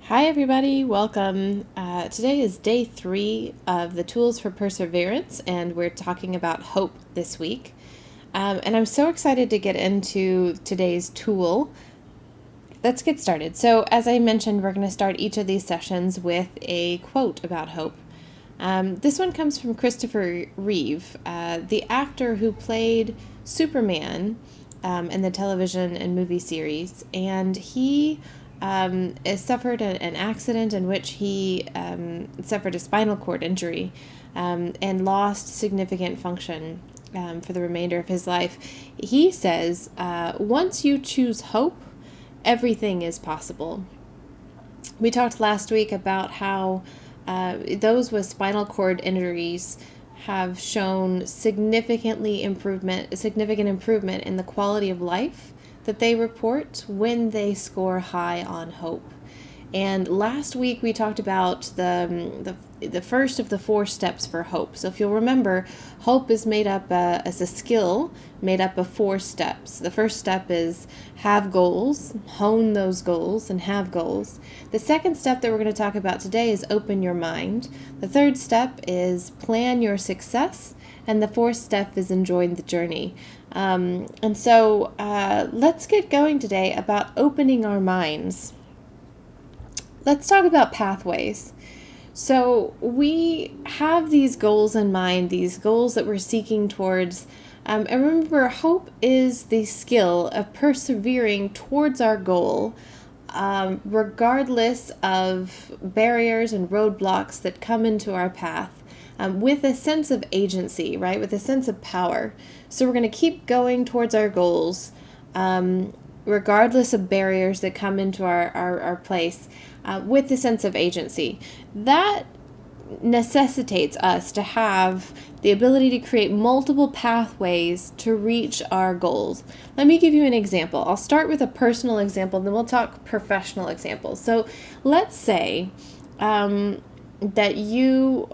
Hi, everybody. Welcome. Today is day 3 of the Tools for Perseverance, and we're talking about hope this week. And I'm so excited to get into today's tool. Let's get started. So, as I mentioned, we're going to start each of these sessions with a quote about hope. This one comes from Christopher Reeve, the actor who played Superman in the television and movie series, and he suffered an accident in which he suffered a spinal cord injury and lost significant function for the remainder of his life. He says, once you choose hope, everything is possible. We talked last week about how those with spinal cord injuries have shown significant improvement in the quality of life that they report when they score high on hope. And last week we talked about the first of the 4 steps for hope. So if you'll remember, hope is made up as a skill made up of 4 steps. The first step is have goals, hone those goals, and have goals. The second step that we're going to talk about today is open your mind. The third step is plan your success. And the 4th step is enjoying the journey. And so let's get going today about opening our minds. Let's talk about pathways. So we have these goals in mind, these goals that we're seeking towards. And remember, hope is the skill of persevering towards our goal, regardless of barriers and roadblocks that come into our path. With a sense of agency, right? With a sense of power. So we're going to keep going towards our goals, regardless of barriers that come into our place, with a sense of agency. That necessitates us to have the ability to create multiple pathways to reach our goals. Let me give you an example. I'll start with a personal example, then we'll talk professional examples. So let's say that you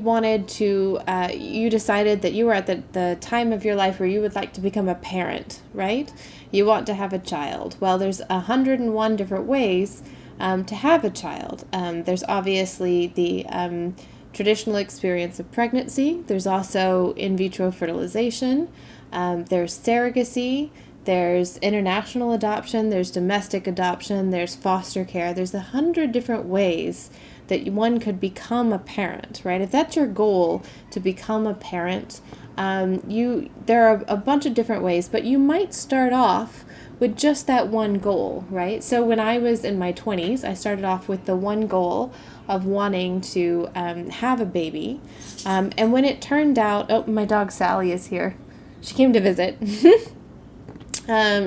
wanted to, you decided that you were at the time of your life where you would like to become a parent, right? You want to have a child. Well, there's 101 different ways to have a child. There's obviously the traditional experience of pregnancy. There's also in vitro fertilization. There's surrogacy. There's international adoption. There's domestic adoption. There's foster care. There's 100 different ways that one could become a parent, right? If that's your goal, to become a parent, there are a bunch of different ways, but you might start off with just that one goal, right? So when I was in my 20s, I started off with the one goal of wanting to have a baby. And when it turned out, oh, my dog Sally is here. She came to visit.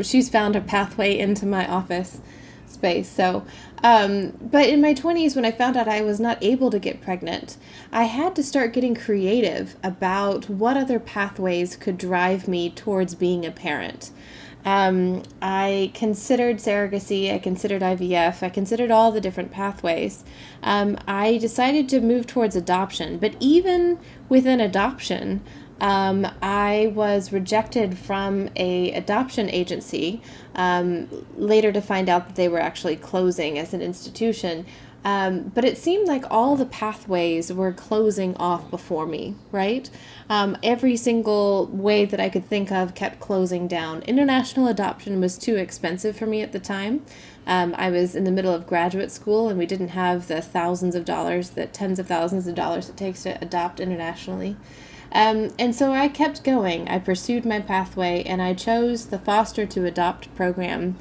She's found a pathway into my office space. So, but in my 20s, when I found out I was not able to get pregnant, I had to start getting creative about what other pathways could drive me towards being a parent. I considered surrogacy, I considered IVF, I considered all the different pathways. I decided to move towards adoption, but even within adoption, I was rejected from a adoption agency, later to find out that they were actually closing as an institution. But it seemed like all the pathways were closing off before me, right? Every single way that I could think of kept closing down. International adoption was too expensive for me at the time. I was in the middle of graduate school and we didn't have the thousands of dollars, the tens of thousands of dollars it takes to adopt internationally. And so I kept going. I pursued my pathway and I chose the foster to adopt program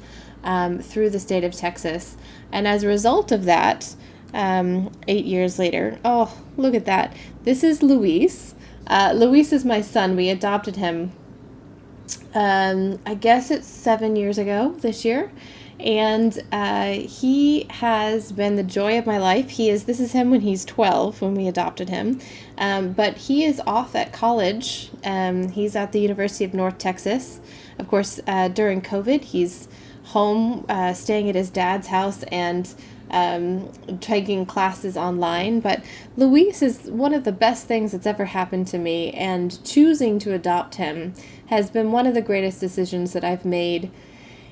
through the state of Texas. And as a result of that, 8 years later, oh, look at that. This is Luis. Luis is my son. We adopted him, I guess it's 7 years ago this year. And he has been the joy of my life. This is him when he's 12, when we adopted him. But he is off at college. He's at the University of North Texas. Of course, during COVID, he's home, staying at his dad's house and taking classes online. But Luis is one of the best things that's ever happened to me, and choosing to adopt him has been one of the greatest decisions that I've made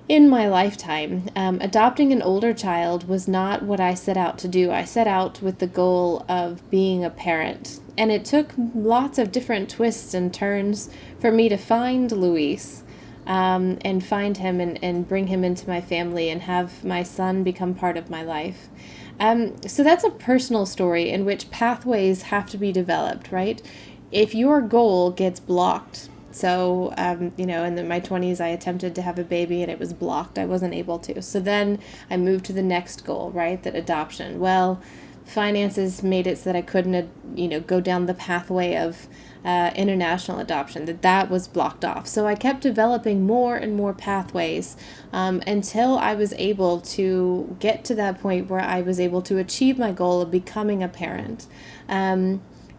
in my lifetime. Adopting an older child was not what I set out to do. I set out with the goal of being a parent. And it took lots of different twists and turns for me to find Luis, and find him and bring him into my family and have my son become part of my life. So that's a personal story in which pathways have to be developed, right? If your goal gets blocked, so, in my 20s, I attempted to have a baby and it was blocked. I wasn't able to. So then I moved to the next goal, right? That adoption. Well, finances made it so that I couldn't, go down the pathway of international adoption, that was blocked off. So I kept developing more and more pathways until I was able to get to that point where I was able to achieve my goal of becoming a parent.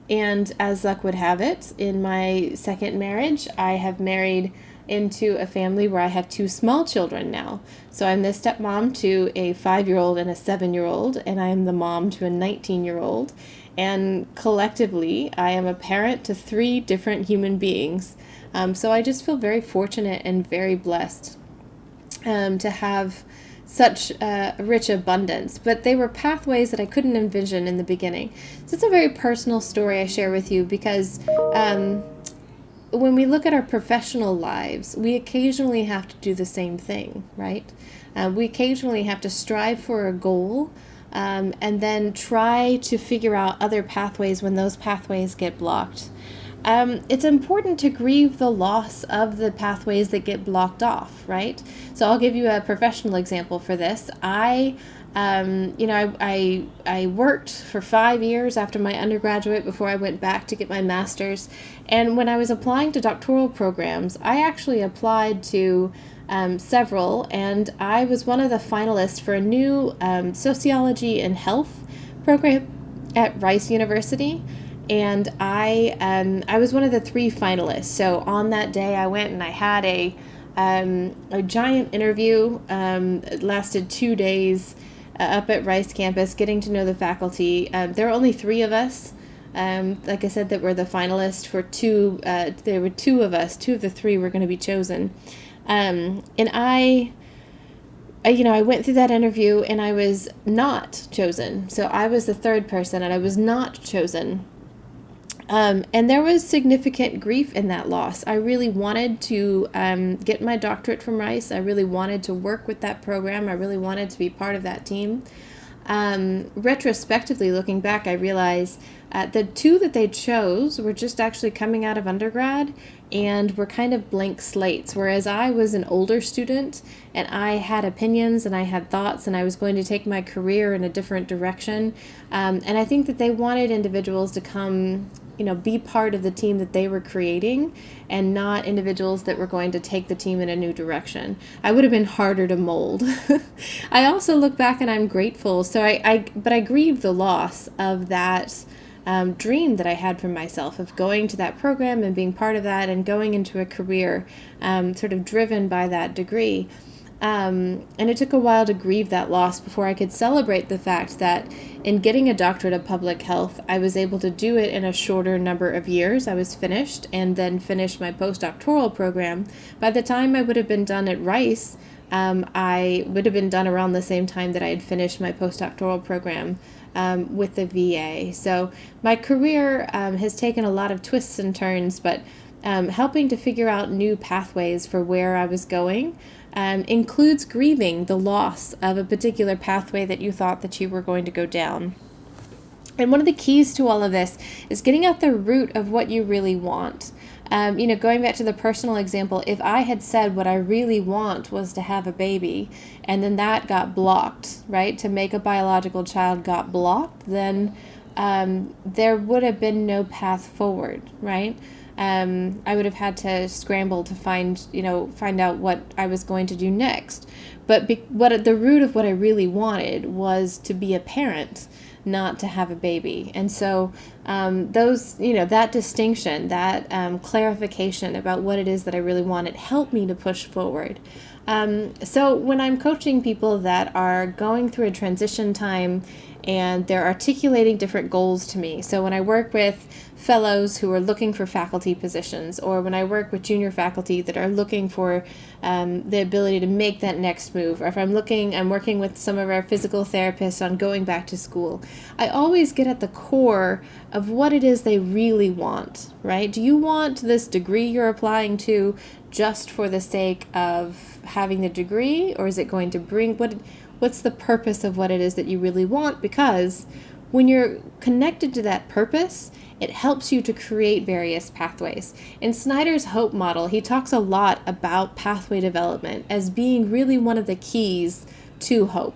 And as luck would have it, in my second marriage, I have married into a family where I have two small children now. So I'm the stepmom to a 5-year-old and a 7-year-old, and I am the mom to a 19-year-old. And collectively, I am a parent to 3 different human beings. So I just feel very fortunate and very blessed to have such rich abundance, but they were pathways that I couldn't envision in the beginning. So it's a very personal story I share with you because when we look at our professional lives, we occasionally have to do the same thing, right? We occasionally have to strive for a goal and then try to figure out other pathways when those pathways get blocked. It's important to grieve the loss of the pathways that get blocked off, right? So I'll give you a professional example for this. I worked for 5 years after my undergraduate before I went back to get my master's. And when I was applying to doctoral programs, I actually applied to several, and I was one of the finalists for a new sociology and health program at Rice University. And I was one of the 3 finalists. So on that day, I went and I had a giant interview. It lasted 2 days up at Rice campus, getting to know the faculty. There were only 3 of us. Like I said, that were the finalists for 2. There were 2 of us. 2 of the 3 were going to be chosen. And I went through that interview and I was not chosen. So I was the 3rd person and I was not chosen. And there was significant grief in that loss. I really wanted to get my doctorate from Rice. I really wanted to work with that program. I really wanted to be part of that team. Retrospectively, looking back, I realized the 2 that they chose were just actually coming out of undergrad and were kind of blank slates, whereas I was an older student and I had opinions and I had thoughts and I was going to take my career in a different direction. And I think that they wanted individuals to come, be part of the team that they were creating and not individuals that were going to take the team in a new direction. I would have been harder to mold. I also look back and I'm grateful. So but I grieve the loss of that dream that I had for myself of going to that program and being part of that and going into a career sort of driven by that degree. And it took a while to grieve that loss before I could celebrate the fact that in getting a doctorate of public health, I was able to do it in a shorter number of years. I was finished and then finished my postdoctoral program. By the time I would have been done at Rice, I would have been done around the same time that I had finished my postdoctoral program with the VA. So my career has taken a lot of twists and turns, but helping to figure out new pathways for where I was going includes grieving the loss of a particular pathway that you thought that you were going to go down. And one of the keys to all of this is getting at the root of what you really want. Going back to the personal example, if I had said what I really want was to have a baby and then that got blocked, right, to make a biological child got blocked, then there would have been no path forward, right? I would have had to scramble to find out what I was going to do next. But what the root of what I really wanted was to be a parent, not to have a baby. And so that distinction, that clarification about what it is that I really wanted helped me to push forward. So when I'm coaching people that are going through a transition time and they're articulating different goals to me. So when I work with fellows who are looking for faculty positions, or when I work with junior faculty that are looking for the ability to make that next move, or if I'm working with some of our physical therapists on going back to school, I always get at the core of what it is they really want, right? Do you want this degree you're applying to just for the sake of having the degree, or is it going to bring what's the purpose of what it is that you really want? Because when you're connected to that purpose, it helps you to create various pathways. In Snyder's Hope model, he talks a lot about pathway development as being really one of the keys to hope.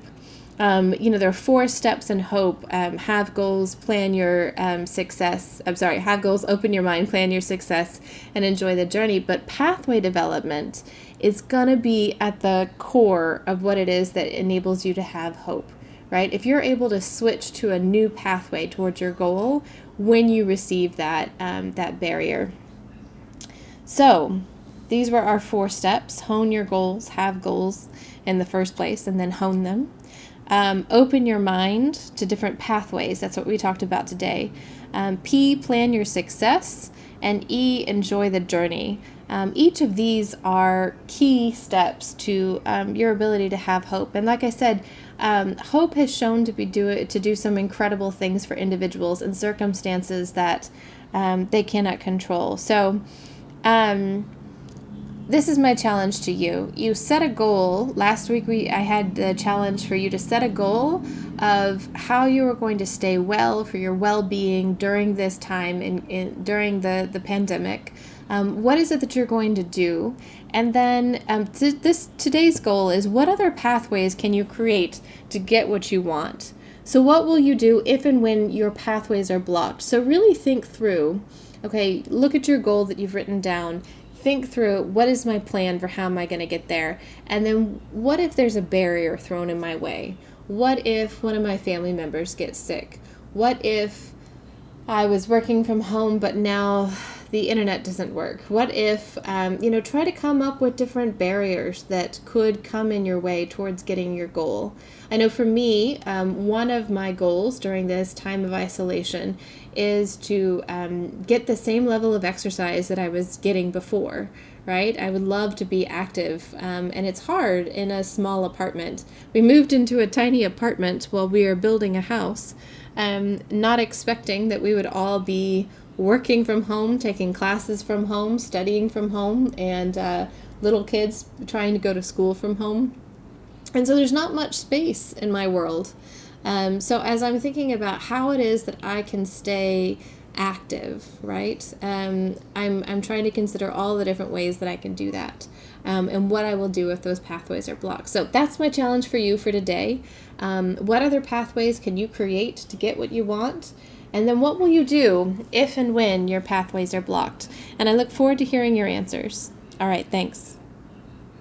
There are 4 steps in hope. Have goals, plan your success. Have goals, open your mind, plan your success, and enjoy the journey. But pathway development is going to be at the core of what it is that enables you to have hope, right? If you're able to switch to a new pathway towards your goal when you receive that barrier. So these were our 4 steps. Hone your goals, have goals in the first place, and then hone them. Open your mind to different pathways. That's what we talked about today. P, plan your success. And E, enjoy the journey. Each of these are key steps to your ability to have hope. And like I said, hope has shown to do some incredible things for individuals in circumstances that they cannot control. So this is my challenge to you. You set a goal. Last week I had the challenge for you to set a goal of how you are going to stay well for your well-being during this time during the pandemic. What is it that you're going to do? And then today's goal is, what other pathways can you create to get what you want? So what will you do if and when your pathways are blocked? So really think through, okay, look at your goal that you've written down. Think through, what is my plan for how am I going to get there? And then what if there's a barrier thrown in my way? What if one of my family members gets sick? What if I was working from home, but now the internet doesn't work? What if, try to come up with different barriers that could come in your way towards getting your goal. I know for me, one of my goals during this time of isolation is to get the same level of exercise that I was getting before, right? I would love to be active, and it's hard in a small apartment. We moved into a tiny apartment while we were building a house, not expecting that we would all be working from home, taking classes from home, studying from home, and little kids trying to go to school from home. And so there's not much space in my world. So as I'm thinking about how it is that I can stay active, right? I'm trying to consider all the different ways that I can do that, and what I will do if those pathways are blocked. So that's my challenge for you for today. What other pathways can you create to get what you want? And then what will you do if and when your pathways are blocked? And I look forward to hearing your answers. All right, thanks.